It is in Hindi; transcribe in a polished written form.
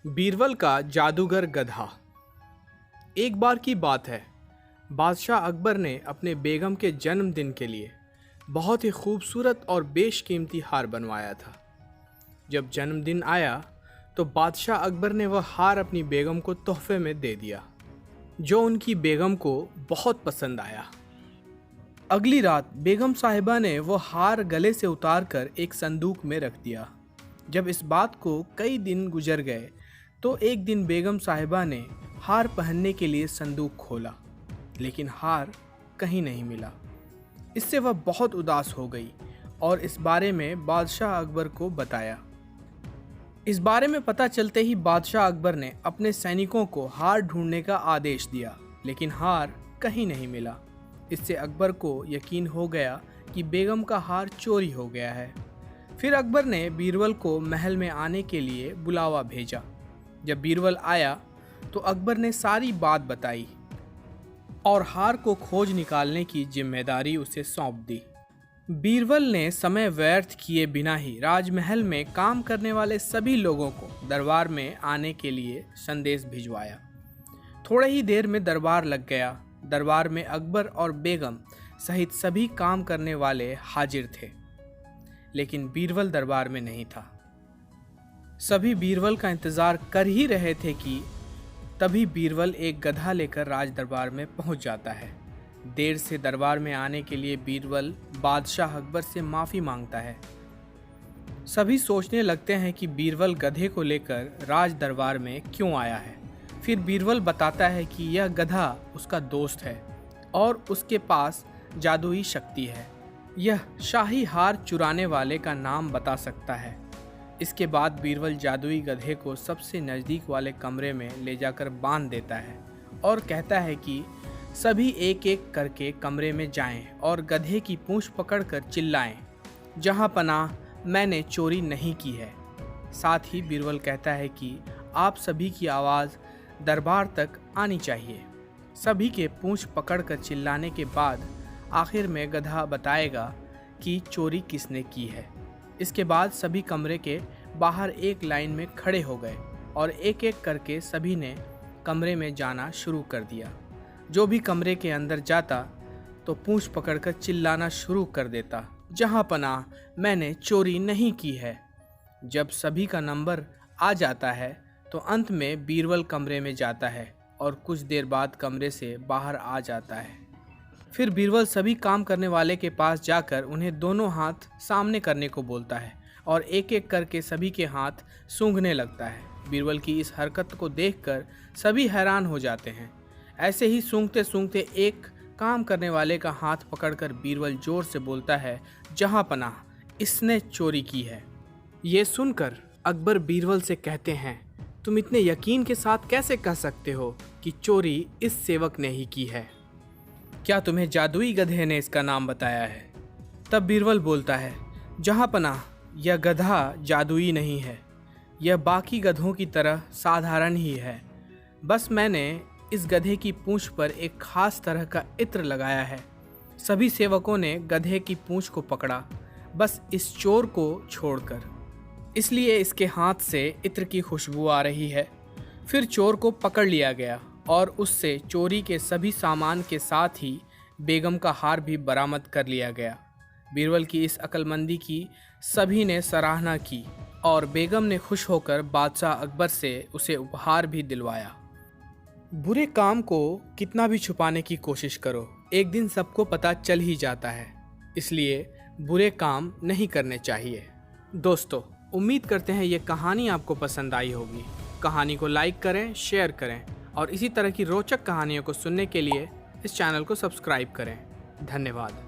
बीरबल का जादूगर गधा। एक बार की बात है, बादशाह अकबर ने अपने बेगम के जन्मदिन के लिए बहुत ही खूबसूरत और बेशकीमती हार बनवाया था। जब जन्मदिन आया तो बादशाह अकबर ने वह हार अपनी बेगम को तोहफे में दे दिया, जो उनकी बेगम को बहुत पसंद आया। अगली रात बेगम साहिबा ने वो हार गले से उतारकर एक संदूक में रख दिया। जब इस बात को कई दिन गुजर गए तो एक दिन बेगम साहिबा ने हार पहनने के लिए संदूक खोला, लेकिन हार कहीं नहीं मिला। इससे वह बहुत उदास हो गई और इस बारे में बादशाह अकबर को बताया। इस बारे में पता चलते ही बादशाह अकबर ने अपने सैनिकों को हार ढूंढने का आदेश दिया, लेकिन हार कहीं नहीं मिला। इससे अकबर को यकीन हो गया कि बेगम का हार चोरी हो गया है। फिर अकबर ने बीरबल को महल में आने के लिए बुलावा भेजा। जब बीरबल आया तो अकबर ने सारी बात बताई और हार को खोज निकालने की जिम्मेदारी उसे सौंप दी। बीरबल ने समय व्यर्थ किए बिना ही राजमहल में काम करने वाले सभी लोगों को दरबार में आने के लिए संदेश भिजवाया। थोड़े ही देर में दरबार लग गया। दरबार में अकबर और बेगम सहित सभी काम करने वाले हाजिर थे, लेकिन बीरबल दरबार में नहीं था। सभी बीरबल का इंतजार कर ही रहे थे कि तभी बीरबल एक गधा लेकर राज दरबार में पहुंच जाता है। देर से दरबार में आने के लिए बीरबल बादशाह अकबर से माफ़ी मांगता है। सभी सोचने लगते हैं कि बीरबल गधे को लेकर राज दरबार में क्यों आया है। फिर बीरबल बताता है कि यह गधा उसका दोस्त है और उसके पास जादुई शक्ति है। यह शाही हार चुराने वाले का नाम बता सकता है। इसके बाद बीरबल जादुई गधे को सबसे नज़दीक वाले कमरे में ले जाकर बांध देता है और कहता है कि सभी एक एक करके कमरे में जाएं और गधे की पूंछ पकड़कर चिल्लाएं, जहां पनाह मैंने चोरी नहीं की है। साथ ही बीरबल कहता है कि आप सभी की आवाज़ दरबार तक आनी चाहिए। सभी के पूंछ पकड़कर चिल्लाने के बाद आखिर में गधा बताएगा कि चोरी किसने की है। इसके बाद सभी कमरे के बाहर एक लाइन में खड़े हो गए और एक एक करके सभी ने कमरे में जाना शुरू कर दिया। जो भी कमरे के अंदर जाता तो पूंछ पकड़कर चिल्लाना शुरू कर देता, जहां पनाह मैंने चोरी नहीं की है। जब सभी का नंबर आ जाता है तो अंत में बीरबल कमरे में जाता है और कुछ देर बाद कमरे से बाहर आ जाता है। फिर बीरबल सभी काम करने वाले के पास जाकर उन्हें दोनों हाथ सामने करने को बोलता है और एक एक करके सभी के हाथ सूंघने लगता है। बीरबल की इस हरकत को देखकर सभी हैरान हो जाते हैं। ऐसे ही सूंघते सूंघते एक काम करने वाले का हाथ पकड़कर बीरबल जोर से बोलता है, जहां पनाह इसने चोरी की है। ये सुनकर अकबर बीरबल से कहते हैं, तुम इतने यकीन के साथ कैसे कह सकते हो कि चोरी इस सेवक ने ही की है? क्या तुम्हें जादुई गधे ने इसका नाम बताया है? तब बीरबल बोलता है, जहां पनाह यह गधा जादुई नहीं है, यह बाकी गधों की तरह साधारण ही है। बस मैंने इस गधे की पूंछ पर एक खास तरह का इत्र लगाया है। सभी सेवकों ने गधे की पूंछ को पकड़ा, बस इस चोर को छोड़कर, इसलिए इसके हाथ से इत्र की खुशबू आ रही है। फिर चोर को पकड़ लिया गया और उससे चोरी के सभी सामान के साथ ही बेगम का हार भी बरामद कर लिया गया। बीरबल की इस अक्लमंदी की सभी ने सराहना की और बेगम ने खुश होकर बादशाह अकबर से उसे उपहार भी दिलवाया। बुरे काम को कितना भी छुपाने की कोशिश करो, एक दिन सबको पता चल ही जाता है। इसलिए बुरे काम नहीं करने चाहिए। दोस्तों, उम्मीद करते हैं ये कहानी आपको पसंद आई होगी। कहानी को लाइक करें, शेयर करें और इसी तरह की रोचक कहानियों को सुनने के लिए इस चैनल को सब्सक्राइब करें। धन्यवाद।